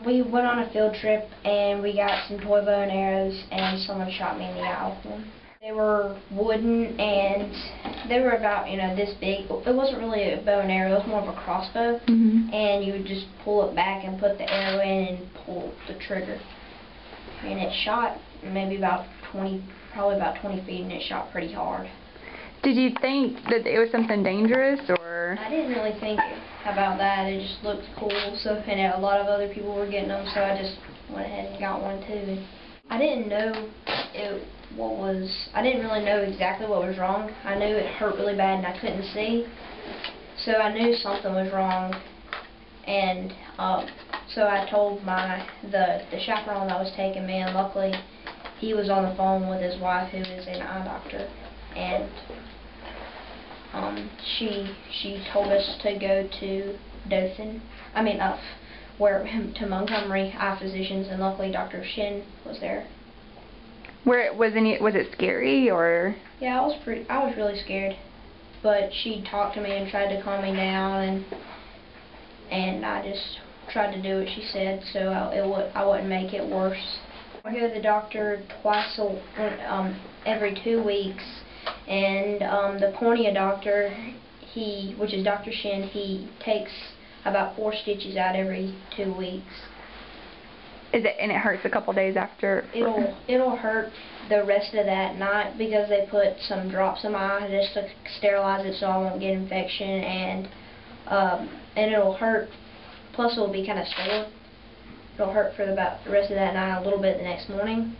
We went on a field trip and we got some toy bow and arrows and someone shot me in the eye with one. They were wooden and they were about, this big. It wasn't really a bow and arrow, it was more of a crossbow. And you would just pull it back and put the arrow in and pull the trigger. And it shot maybe probably about 20 feet, and it shot pretty hard. Did you think that it was something dangerous, or? I didn't really think about that. It just looked cool. So, and a lot of other people were getting them, so I just went ahead and got one too. I didn't know I didn't really know exactly what was wrong. I knew it hurt really bad and I couldn't see. So I knew something was wrong. And so I told the chaperone that was taking me, and luckily he was on the phone with his wife, who is an eye doctor, and she told us to go to Dothan. To Montgomery Eye Physicians, and luckily Dr. Shin was there. Was it scary, or? Yeah, I was really scared, but she talked to me and tried to calm me down, and I just tried to do what she said, so I wouldn't make it worse. I go to the doctor twice every 2 weeks, and the cornea doctor, which is Dr. Shin, he takes about 4 stitches out every 2 weeks. And it hurts a couple days after? It'll hurt the rest of that night because they put some drops in my eye just to sterilize it so I won't get infection, and it'll hurt. Plus, it'll be kind of sore. It'll hurt for about the rest of that night, a little bit the next morning.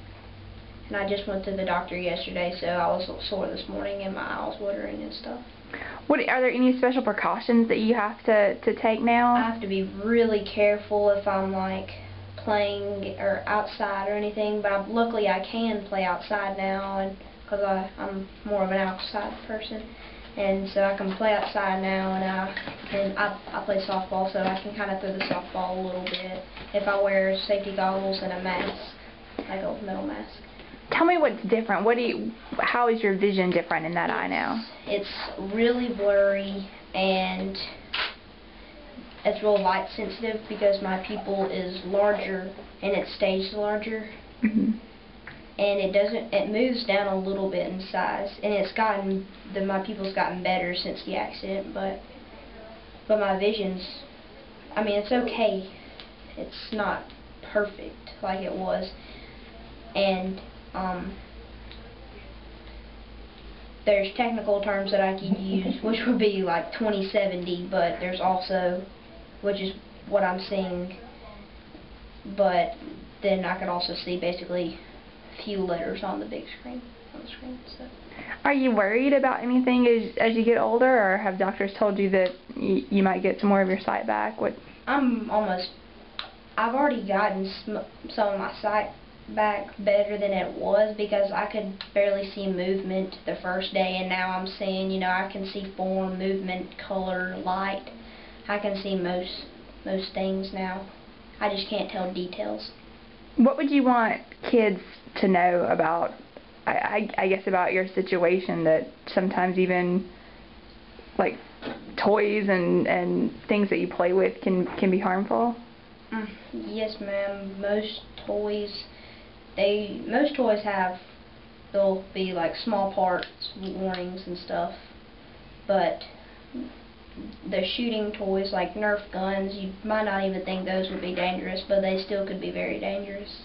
And I just went to the doctor yesterday, so I was sore this morning and my eye was watering and stuff. Are there any special precautions that you have to take now? I have to be really careful if I'm playing or outside or anything, but luckily I can play outside now, and because I'm more of an outside person, and so I can play outside now, and I play softball, so I can kind of throw the softball a little bit if I wear safety goggles and a mask, like a metal mask. Tell me what's different. How is your vision different in that eye now? It's really blurry, and it's real light sensitive because my pupil is larger and it stays larger. And it moves down a little bit in size, and my pupil's gotten better since the accident, but my vision's, it's okay. It's not perfect like it was, and there's technical terms that I could use, which would be like 20/70, but there's also, which is what I'm seeing, but then I could also see basically a few letters on the big screen, So. Are you worried about anything as you get older, or have doctors told you that you might get some more of your sight back? I've already gotten some of my sight back better than it was, because I could barely see movement the first day, and now I'm seeing, I can see form, movement, color, light. I can see most things now. I just can't tell details. What would you want kids to know about, I guess, about your situation, that sometimes even like toys and things that you play with can be harmful? Yes, ma'am. Most toys they'll be like small parts, warnings and stuff, but the shooting toys like Nerf guns, you might not even think those would be dangerous, but they still could be very dangerous.